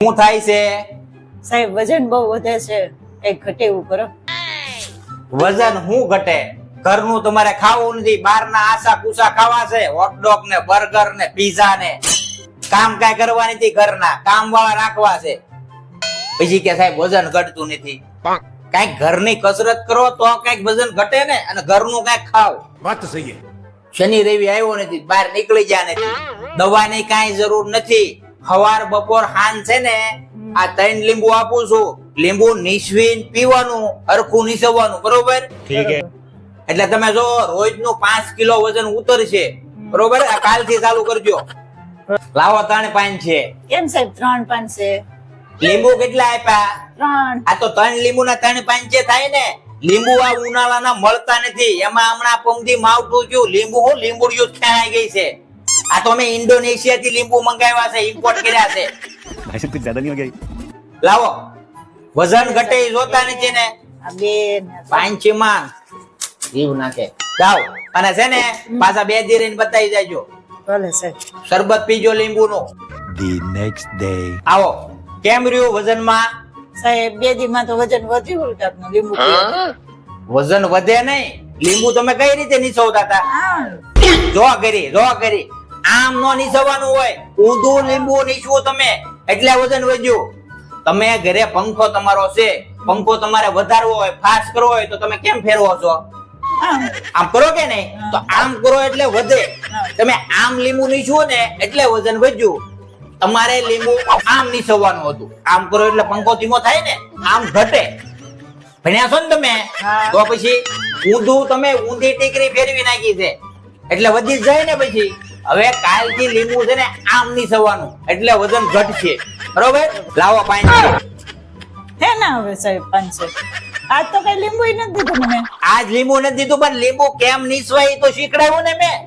શું થાય છે સાહેબ? વજન બહુ વધે છે, કઈક ઘટે એવું કરો. વજન શું ઘટે? ઘરનું તમારે ખાવું નથી, બહારના આશા કુસા ખાવા છે, હોટડોગ ને બર્ગર ને પીઝા ને. કામ કાંઈ કરવાની નથી, ઘરના કામ વાળા રાખવા છે. પછી કે સાહેબ વજન ઘટતું નથી. કઈક ઘરની કસરત કરો તો કઈક વજન ઘટે ને, અને ઘરનું કઈક ખાવ. વાત સહી है। શનિ રવિ આવ્યો નથી, બહાર નીકળી ગયા નથી, દવાની કાંઈ જરૂર નથી. સવાર બપોર સાંજ છે ને આ 3 લીંબુ આપું છું, લીંબુ નીસવીને પીવાનું, હરખું નીસવવાનું, બરોબર? ठीक है। એટલે તમે જો રોજનું 5 કિલો વજન ઉતરશે, બરોબર? આ કાલથી ચાલુ કરજો. લાવો 3 5 છે. કેમ સાહેબ 3 5 છે? લીંબુ કેટલા આપ્યા? 3. આ તો 3 લીંબુના 3 5 થાય ને. લીંબુ આ ઉનાળાના મળતા નથી, એમાં હમણાં પમદી માવઠું ગયું, લીંબુ હું લીંબુડિયું ખેણાઈ ગઈ છે. આ તો અમે ઇન્ડોનેશિયા થી લીંબુ મંગાવ્યા છે, ઇમ્પોર્ટ કર્યા છે. भाई साहब कुछ ज्यादा नहीं हो गया? લાવો, વજન ઘટે ઈ જોતા નથી ને. આ બે ને 5 માં જીવ નાખે. જાઓ, અને છે ને પાછા 2 દી રહીને બતાવી જાજો. ભલે સાહેબ. શરબત પીજો લીંબુનું. The next day। આવો, કેમ રહ્યું વજનમાં? સાહેબ 2 દીમાં તો વજન વધ્યું ઉલટાનું. લીંબુ પીએ. વજન વધે નહીં. લીંબુ તમે કઈ રીતે નીસવતા હતા? હા. જો કરી આમ નો નીસવવાનું હોય, ઊંધું લીંબુ નીસવું તમે, એટલે વજન વધ્યું. તમે ઘરે પંખો તમારો છે, પંખો તમારે વધારવો હોય, ફાસ્ટ કરવો હોય તો તમે કેમ ફેરવો છો? આમ કરો કે નહીં? તો આમ કરો એટલે વધે. તમે આમ લીંબુ નીસવો ને એટલે વજન વધ્યું. તમારે લીંબુ આમ નીસવવાનું હતું, આમ કરો એટલે પંખો ધીમો થાય ને, આમ ઘટે. ભણ્યા છો ને તમે? હા. તો પછી ઊંધું તમે ઊંધી ટીકરી ફેરવી નાખી છે, એટલે વધી જ જાય ને. પછી હવે કાલથી લીંબુ છે ને આમ નીસવવાનું, એટલે વજન ઘટશે, બરોબર? લાવો 5 હે ના હવે સાહેબ 5 છે. આજ તો કઈ લીંબુ નથી દીધું મને. આજ લીંબુ નથી દીધું, પણ લીંબુ કેમ નીસવાય તો શીખડાવ્યું ને મેં.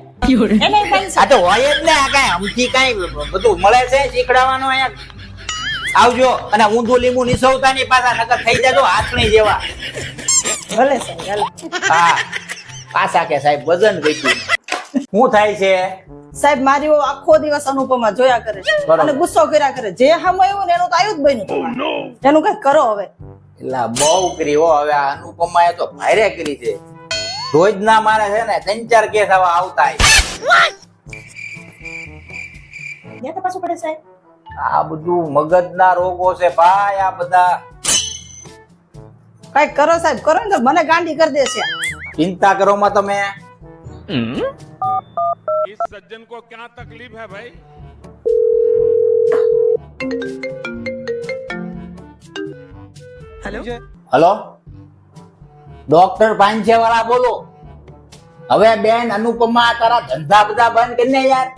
એને 5 આ તો હોય જ ને, આ કઈ આમથી કઈ બધું મળે છે શીખડાવવાનું. અહીંયા આવજો, અને ઊંધું લીંબુ નીસવતા નહીં પાછા, નકર થઈ જજો હાથણી જેવા. ભલે સાહેબ. હાલો. હા, પાછા કે સાહેબ વજન ઘટ્યું. શું થાય છે? સાહેબ મારી વહુ આખો દિવસ અનુપમા જોયા કરે છે બરાબર. અને ગુસ્સો કર્યા કરે. જે સામે આવ્યું ને એનું તો આવ્યું જ બન્યું. એનું કઈ કરો હવે. એલા બહુ કરી હો. હવે આ અનુપમાએ તો ભારે કરી છે. રોજ ના મારે છે ને 3 4 કેસ આવા આવતા હોય. ત્યાં તપાસવું પડે સાહેબ. આ બધું મગજના રોગો છે ભાઈ, આ બધા. કઈક કરો સાહેબ, કરો ને તો મને ગાંડી કરી દેશે. ચિંતા કરો માં તમે. इस सज्जन को क्या तकलीफ है भाई? હલો, ડોક્ટર પાંચે વાળા બોલો. હવે બેન અનુપમા તારા ધંધા બધા બંધ કરીને યાર.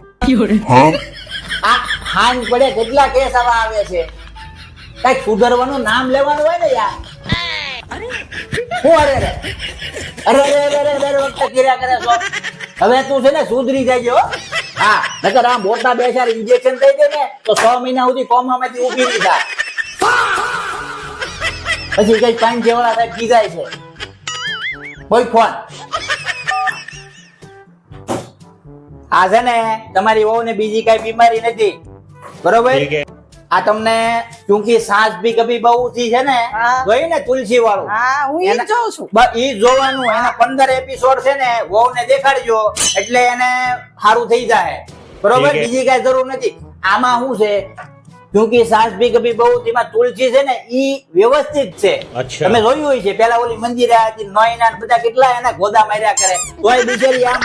આ હાંજ પડે કેટલા કેસ આવા આવે છે. કઈક સુધરવાનું નામ લેવાનું હોય ને યાર. શું અરે રે દર વખતે કર્યા કરે છો. હવે તું છે ને સુધરી જાય હો. હા, નકર આ મોટા 2 4 ઇન્જેક્શન થઈ દે ને તો 6 મહિના સુધી કોમામાંથી ઊભી નહીં થાય. પછી કઈ 5 જેવાળા સાહેબ કીધાય છે. બોલ ફોન. આ છે ને તમારી વહુ ને બીજી કઈ બીમારી નથી, બરોબર? આ તમને ચૂંકી સાસ ભી કભી બહુ થી છે ને, હા. જોઈ ને તુલસી વાળું. હા હું ઈ જ જોઉં છું. બસ ઈ જોવાનું. એના 15 એપિસોડ છે ને, વહુ ને દેખાડજો એટલે એને સારું થઈ જાય, બરોબર? બીજી કઈ જરૂર નથી. આમાં શું છે, ક્યોંકિ સાસ ભી કભી બહુ થી માં તુલસી છે ને ઈ વ્યવસ્થિત છે. અચ્છા. તમે જોયું હોય છે પેલા ઓલી મંદિરે હતી નોઈના ને બધા કેટલા એના ગોદા માર્યા કરે, તોય બિચારી આમ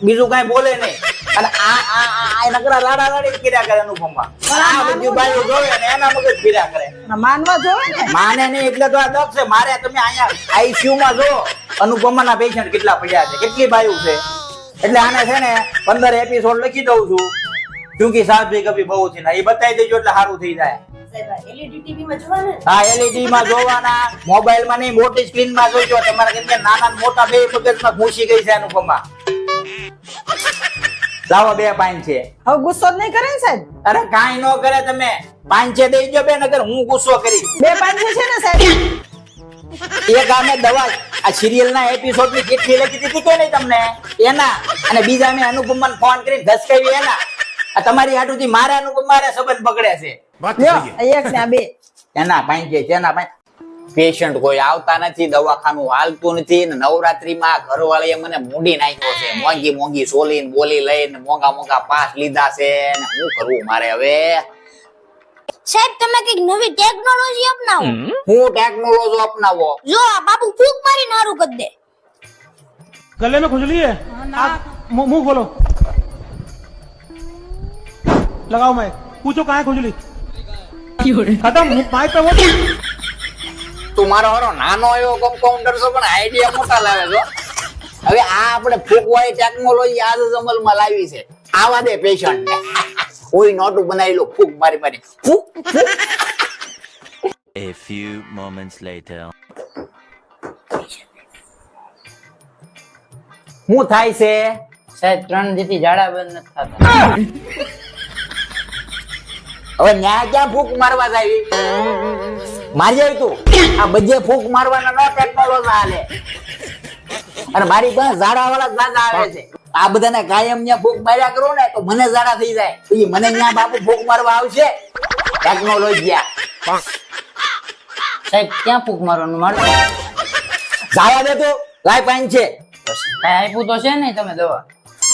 બીજું કઈ બોલે નહીં. અને આ નકરા લાડા લાડી કર્યા કરે અનુપમા. આ બધું બાયું જોવે ને એના મગજ ફીરા કરે. માનવા જોવે ને. માને નહીં એટલે તો આ દક્ષ છે. મારે તમે અહીંયા આઈસીયુ માં જો અનુપમાના પેશન્ટ કેટલા પડ્યા છે, કેટલી બાયું છે. એટલે આને છે ને 15 એપિસોડ લખી દઉં છું, ક્યોંકિ સાસ ભી કભી બહુ થી ના, એ બતાવી દેજો એટલે સારું થઈ જાય. હા, એલઈડી માં જોવાના, મોબાઈલ માં નહીં, મોટી સ્ક્રીન માં જોજો. તમારા ઘરે નાના મોટા બે મગજમાં ઘૂસી ગઈ છે અનુપમા. લાવો 2 5 છે. હવે ગુસ્સો જ નહીં કરે ને સાહેબ. અરે કાઈ નો કરે, તમે 5 દઈ દો બે, નગર હું ગુસ્સો કરી. 2 5 છે ને સાહેબ. એક આમે દવા આ સિરિયલ ના એપિસોડ ની કેટલી લખી દીધી કે નહીં તમને એના, અને બીજા મેં અનુપમાને ફોન કરીને ધસકાવી એના. આ તમારી હાટુથી મારા અનુપમા સંબંધ બગડે છે. बात तो લ્યો सही है આ એક ને આ બે એના પાંચે તેના પાંચ પેશન્ટ કોઈ આવતા નથી, દવાખાનું હાલતું નથી ને નવરાત્રીમાં ઘરવાળીએ મને મૂડી નાખ્યો છે. મોંઘી મોંઘી સોલીન બોલી લઈને મોંઘા મોંઘા પાસ લીધા છે ને શું કરવું મારે હવે? સાહેબ તમે કઈક નવી ટેકનોલોજી અપનાવો. હું ટેકનોલોજી અપનાવો? જો આ બાબુ ફૂંક મારીને હારું કરી દે. गले में खुजली है आप मुंह खोलो लगाओ माइक पूछो कहाँ है खुजली खत्म माइक पे वो તું મારો હારો નાનો એવો કમ્પાઉન્ડર છો પણ આઈડિયા મોટા લાવે છો. હવે આ આપણે ફૂંકવાળી ટેકનોલોજી આજ જ અમલમાં લાવી છે. આવા દે પેશન્ટ ને કોઈ નોટું બનાવી લો, ફૂંક મારી મારી ફૂંક ફૂંક. A few moments later. શું થાય છે? સાહેબ 3 દીથી ઝાડા બંધ નથી થતા. હવે ન્યા ક્યાં ફૂંક મારવા જાવી? મારી આવી તું આ બધે ફૂંક મારવાના ન ટેકનોલોજી હાલે. અને મારી પાસે ઝાડા વાળા દાદા આવે છે. આ બધાને કાયમ ન્યા ફૂંક માર્યા કરો ને તો મને ઝાડા થઈ જાય. પછી મને ન્યા બાપુ ફૂંક મારવા આવશે ટેકનોલોજી. સાહેબ ક્યાં ફૂંક મારવાનું મારું? જાવા દે તું, લાય પાણી છે. કાંઈ આપ્યું તો છે નહીં તમે દવા?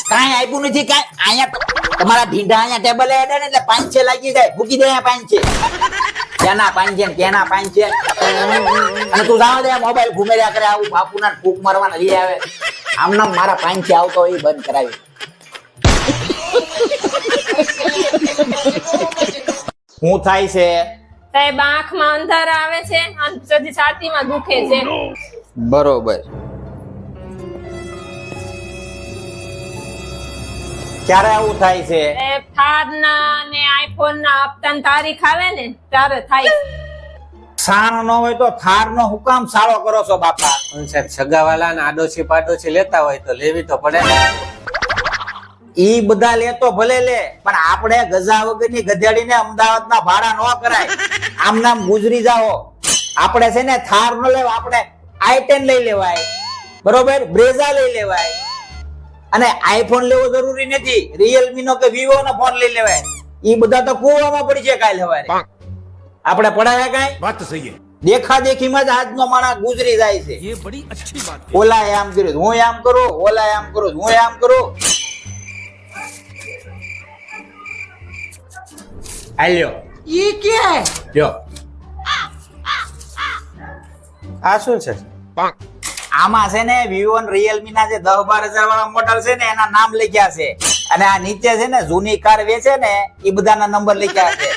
કાંઈ આપ્યું નથી. કાંઈ અહીંયા તમારા ઢીંઢા અહીંયા ટેબલે હેડે ને એટલે પાંચ છે લાગી જાય. મૂકી દે અહીંયા પાંચ છે. કેના પાંચ છે ને કેના પાંચ છે. અને તું જાવા દે, મોબાઈલ ઘુમેર્યા કરે. આવું બાપુના ફૂંક મારવાના લઈ આવે. આમનામ મારા પાંચ છે આવતો એ બંધ કરાવી. શું થાય છે? સાહેબ આંખમાં અંધારા આવે છે અને પછી છાતીમાં દુખે છે. બરોબર. ક્યારે આવું થાય છે? થારના ને આઈફોન ના હપ્તાની તારીખ આવે ને ત્યારે થાય. સાણ ન હોય તો થાર નો હુકામ સારો કરો છો બાપા? સાહેબ સગાવાલા ને આડોશી પાડોશી લેતા હોય તો લેવી તો પડે ને. ઈ બધા લે તો ભલે લે, પણ આપણે ગજા વગરની ગધેડીને અમદાવાદના ભાડા ન કરાય. આમ નામ ગુજરી જાઓ. આપણે છે ને થાર ન લેવા, આપણે i10 લઈ લેવાય, બરોબર, બ્રેઝા લઈ લેવાય. અને આઈફોન લેવો જરૂરી નથી, રિયલમી નો કે વિવો નો ફોન લઈ લેવાય. ઈ બધા તો કુવામાં પડી છે કાલે સવારે. આપણે પડાવ્યા કાંઈ? बात तो सही है દેખા દેખીમાં જ આજનો માણસ ગુજરી જાય છે. ये बड़ी अच्छी बात ઓલા આમ કર્યું, હું આમ કરું, ઓલા આમ કરું, હું આમ કરું. આલ્યો ઈ કે લ્યો. આ શું છે? આમાં છે ને વિવો ને રિયલમી ના જે 10-12 હજાર વાળા મોડલ છે ને એના નામ લખ્યા છે. અને આ નીચે છે ને જૂની કાર વેચે ને એ બધાના નંબર લખ્યા છે.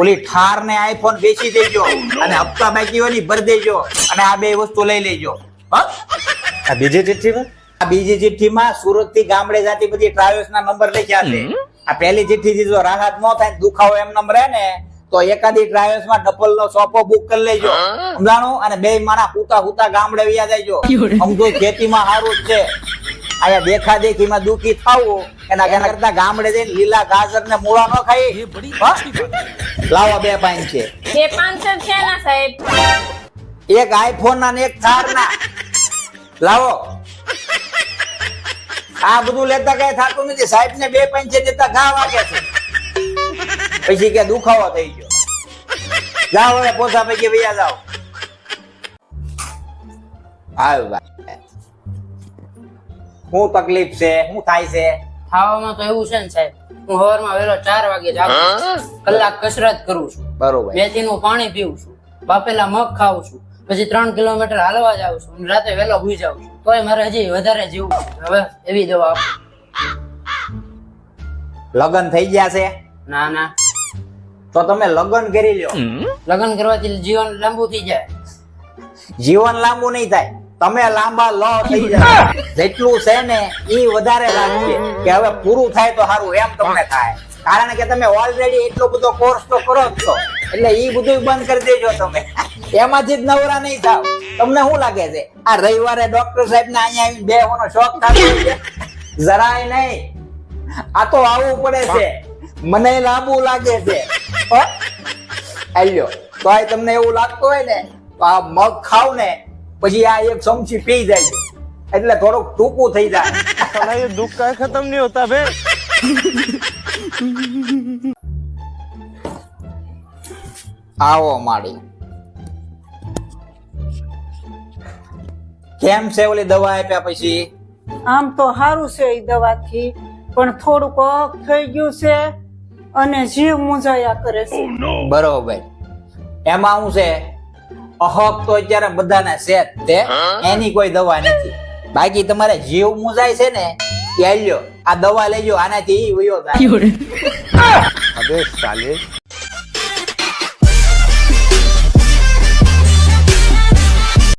ઓલી ઠાર ને આઈફોન બેચી દેજો અને હપ્તા બાકી હોય ને ભરી દેજો અને આ બે વસ્તુ લઈ લેજો. હા? આ બીજી ચિઠ્ઠીમાં આ બીજી ચિઠ્ઠીમાં સુરત થી ગામડે જાતી બધી ટ્રાવેલ્સ ના નંબર લખ્યા છે. આ પહેલી ચિઠ્ઠી થી જો રાહત ન થાય, દુખાવો એમ નંબર હે ને, તો એકાદી ટ્રાવેલ્સ માં ડબલ નો સોફો બુક કરી લેજો. સમજાણું? અને બે માણા હુતા હુતા ગામડે વ્યા જાયજો. સમજો ખેતીમાં સારું જ છે. આયા દેખા દેખીમાં દુખી થાવું એના કરતા ગામડે જઈને લીલા ગાજર ને મૂળા નો ખાઈ. હા? લાવો બે પાંચ છે. 2-5 છે ને સાહેબ? એક આઈફોન ના ને એક થાર ના લાવો. આ બધું લેતા કઈ થતું નથી. સાહેબ ને 2 પંચે દેતા ઘા વાગે છે. પછી કે દુખાવો થઈ ગયો. જાઓ હવે પોસા પૈકી વૈયા જાઓ. આવ્યો ભાઈ. શું તકલીફ છે? શું થાય છે? ખાવામાં તો એવું છે ને સાહેબ, હું સવારમાં વહેલો 4 વાગે જાગું છું, કલાક કસરત કરું છું, બરોબર. 2 નું પાણી પીવું છું, બાફેલા મગ ખાઉં છું, પછી 3 કિલોમીટર હાલવા જાઉં છું અને રાતે વહેલો સુઈ જાઉં છું. તોય મારે હજી વધારે જીવવું છે. હવે એવી દવા આપો. લગ્ન થઈ ગયા છે? ના ના, તો તમે લગ્ન કરી લ્યો. લગ્ન કરવાથી જીવન લાંબુ થઈ જાય. જીવન લાંબુ નહીં થાય, તમે લાંબા લો થઈ જાય. જેટલું છે ને ઈ વધારે લાગશે કે હવે પૂરું થાય તો સારું એમ તમને થાય. કારણ કે તમે ઓલરેડી એટલો બધો કોર્સ તો કરો જ છો, એટલે ઈ બધું બંધ કરી દેજો તમે. એમાંથી જ નવરા નહીં થાવ. તમને શું લાગે છે આ રવિવારે ડોક્ટર સાહેબ ને અહીંયા આવીને બેહવાનો શોખ થતો છે? જરાય નહીં. આ તો આવવું પડે છે. મને લાંબુ લાગે છે. આલ્યો તો આ તમને એવું લાગતું હોય ને તો આ મગ ખાવ ને પછી આ એક ચમચી પી જાય છે એટલે થોડુંક ટૂંકું થઈ જાય. ये दुख का खत्म नहीं होता बे આવો માડી. કેમ છે ઓલી દવા આપ્યા પછી? આમ તો સારું છે એ દવાથી, પણ થોડુંક અક થઈ ગયું છે અને જીવ મૂંઝાયા કરે છે. બરોબર. એમાં શું છે, અહક તો અત્યારે બધાને છે જ તે, એની કોઈ દવા નથી. બાકી તમારે જીવ મૂંઝાય છે ને, એ લ્યો આ દવા લેજો, આનાથી ઈ વયો જાય.